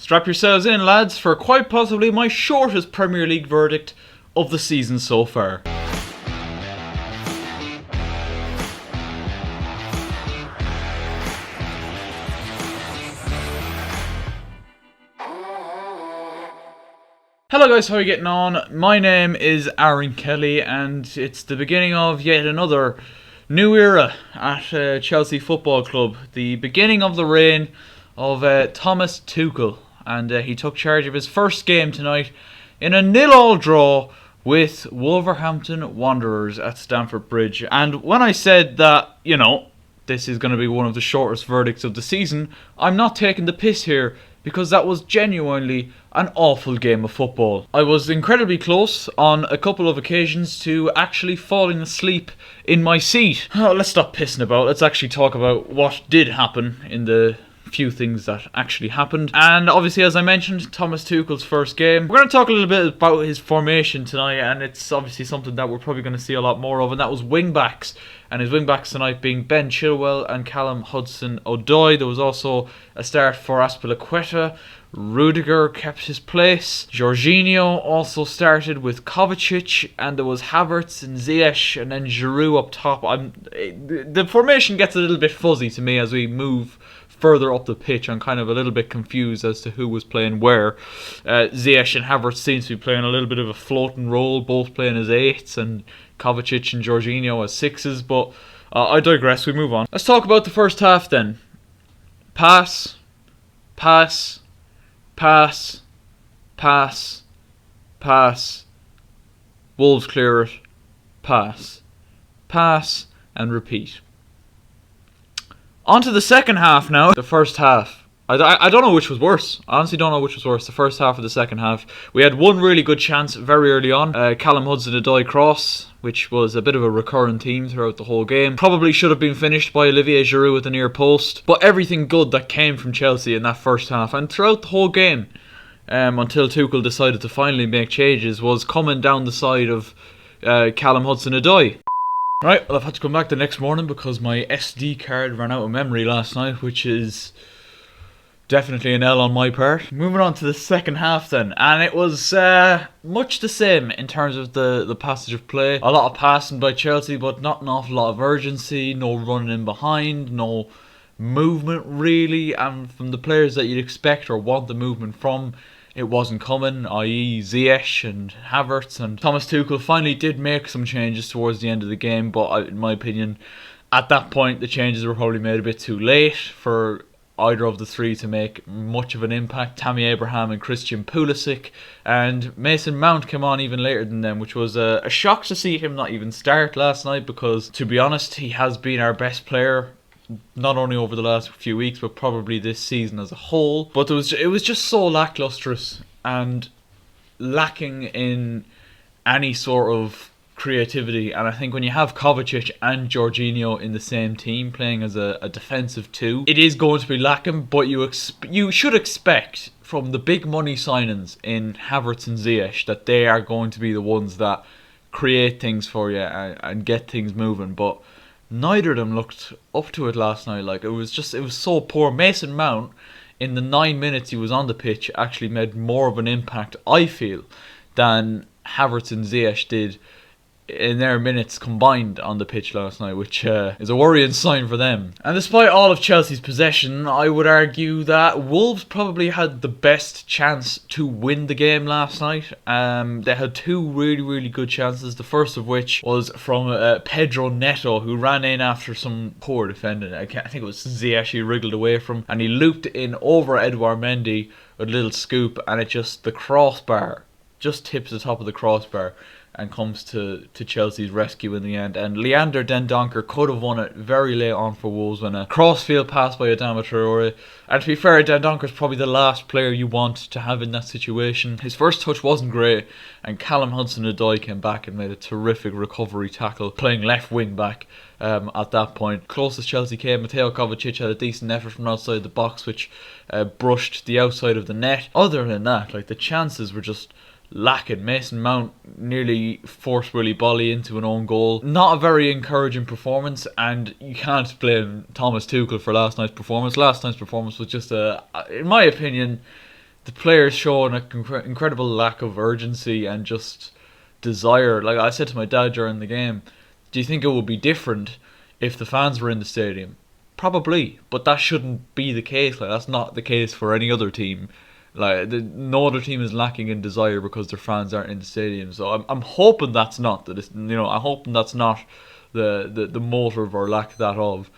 Strap yourselves in, lads, for quite possibly my shortest Premier League verdict of the season so far. Hello guys, how are you getting on? My name is Aaron Kelly and it's the beginning of yet another new era at Chelsea Football Club. The beginning of the reign of Thomas Tuchel, and he took charge of his first game tonight in a 0-0 draw with Wolverhampton Wanderers at Stamford Bridge. And when I said that, this is going to be one of the shortest verdicts of the season, I'm not taking the piss here, because that was genuinely an awful game of football. I was incredibly close on a couple of occasions to actually falling asleep in my seat. Oh, let's stop pissing about. Let's actually talk about what did happen in the few things that actually happened. And obviously, as I mentioned, Thomas Tuchel's first game. We're going to talk a little bit about his formation tonight, and it's obviously something that we're probably going to see a lot more of, and that was wing-backs. And his wing-backs tonight being Ben Chilwell and Callum Hudson-Odoi. There was also a start for Azpilicueta. Rudiger kept his place. Jorginho also started with Kovacic, and there was Havertz and Ziyech, and then Giroud up top. The formation gets a little bit fuzzy to me as we move further up the pitch. I'm kind of a little bit confused as to who was playing where. Ziyech and Havertz seems to be playing a little bit of a floating role, both playing as 8s, and Kovacic and Jorginho as 6s, but I digress, we move on. Let's talk about the first half then. Pass, pass, pass, pass, pass, Wolves clear it, pass, pass, and repeat. On to the second half now. The first half, I don't know which was worse. I honestly don't know which was worse, the first half or the second half. We had one really good chance very early on. Callum Hudson-Odoi cross, which was a bit of a recurring theme throughout the whole game. Probably should have been finished by Olivier Giroud at the near post. But everything good that came from Chelsea in that first half and throughout the whole game, until Tuchel decided to finally make changes, was coming down the side of Callum Hudson-Odoi. Right, well, I've had to come back the next morning because my SD card ran out of memory last night, which is definitely an L on my part. Moving on to the second half then, and it was much the same in terms of the passage of play. A lot of passing by Chelsea, but not an awful lot of urgency, no running in behind, no movement really, and from the players that you'd expect or want the movement from, it wasn't coming, i.e. Ziyech and Havertz. And Thomas Tuchel finally did make some changes towards the end of the game, but in my opinion, at that point, the changes were probably made a bit too late for either of the three to make much of an impact. Tammy Abraham and Christian Pulisic, and Mason Mount came on even later than them, which was a shock to see him not even start last night, because to be honest, he has been our best player not only over the last few weeks but probably this season as a whole. But it was just so lacklustrous and lacking in any sort of creativity. And I think when you have Kovacic and Jorginho in the same team playing as a defensive two, it is going to be lacking. But you should expect from the big money signings in Havertz and Ziyech that they are going to be the ones that create things for you and get things moving. But neither of them looked up to it last night. Like, it was so poor. Mason Mount, in the 9 minutes he was on the pitch, actually made more of an impact, I feel, than Havertz and Ziyech did in their minutes combined on the pitch last night, which is a worrying sign for them. And despite all of Chelsea's possession, I would argue that Wolves probably had the best chance to win the game last night. They had two really, really good chances, the first of which was from Pedro Neto, who ran in after some poor defending. I think it was Ziyech he wriggled away from, and he looped in over Edouard Mendy with a little scoop, and the crossbar just tips the top of the crossbar and comes to Chelsea's rescue in the end. And Leander Dendoncker could have won it very late on for Wolves when a crossfield pass by Adama Traore. And to be fair, Dendonker's probably the last player you want to have in that situation. His first touch wasn't great, and Callum Hudson-Odoi came back and made a terrific recovery tackle, playing left wing back at that point. Closest Chelsea came, Mateo Kovacic had a decent effort from outside the box, which brushed the outside of the net. Other than that, the chances were just lacking. Mason Mount nearly forced Willy Bolly into an own goal. Not a very encouraging performance, and you can't blame Thomas Tuchel for last night's performance. Last night's performance was just in my opinion, the players showing an incredible lack of urgency and just desire. Like I said to my dad during the game, do you think it would be different if the fans were in the stadium? Probably, but that shouldn't be the case. Like that's not the case for any other team. Like no other team is lacking in desire because their fans aren't in the stadium. So I'm hoping that's not I'm hoping that's not the motive or lack that of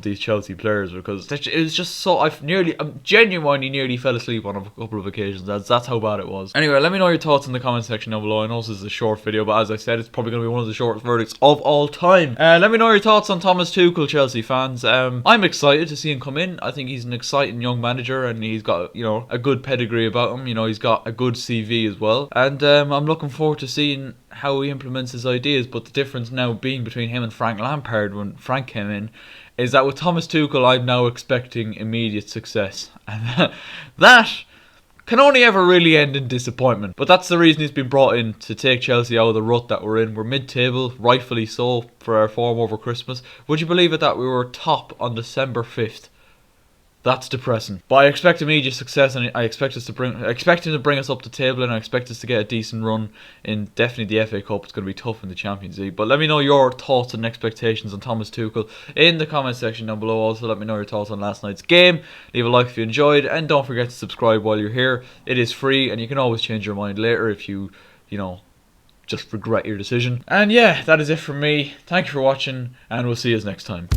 these Chelsea players, because it was just so I'm genuinely nearly fell asleep on a couple of occasions. That's how bad it was. Anyway, let me know your thoughts in the comment section down below. I know this is a short video, but as I said, it's probably going to be one of the shortest verdicts of all time. Let me know your thoughts on Thomas Tuchel, Chelsea fans. I'm excited to see him come in. I think he's an exciting young manager, and he's got a good pedigree about him. He's got a good CV as well, and I'm looking forward to seeing how he implements his ideas. But the difference now being between him and Frank Lampard when Frank came in is that with Thomas Tuchel, I'm now expecting immediate success. And that can only ever really end in disappointment. But that's the reason he's been brought in, to take Chelsea out of the rut that we're in. We're mid-table, rightfully so, for our form over Christmas. Would you believe it that we were top on December 5th? That's depressing. But I expect immediate success, and I expect him to bring us up the table, and I expect us to get a decent run in definitely the FA Cup. It's going to be tough in the Champions League. But let me know your thoughts and expectations on Thomas Tuchel in the comment section down below. Also, let me know your thoughts on last night's game. Leave a like if you enjoyed, and don't forget to subscribe while you're here. It is free, and you can always change your mind later if you just regret your decision. And yeah, that is it from me. Thank you for watching, and we'll see you next time.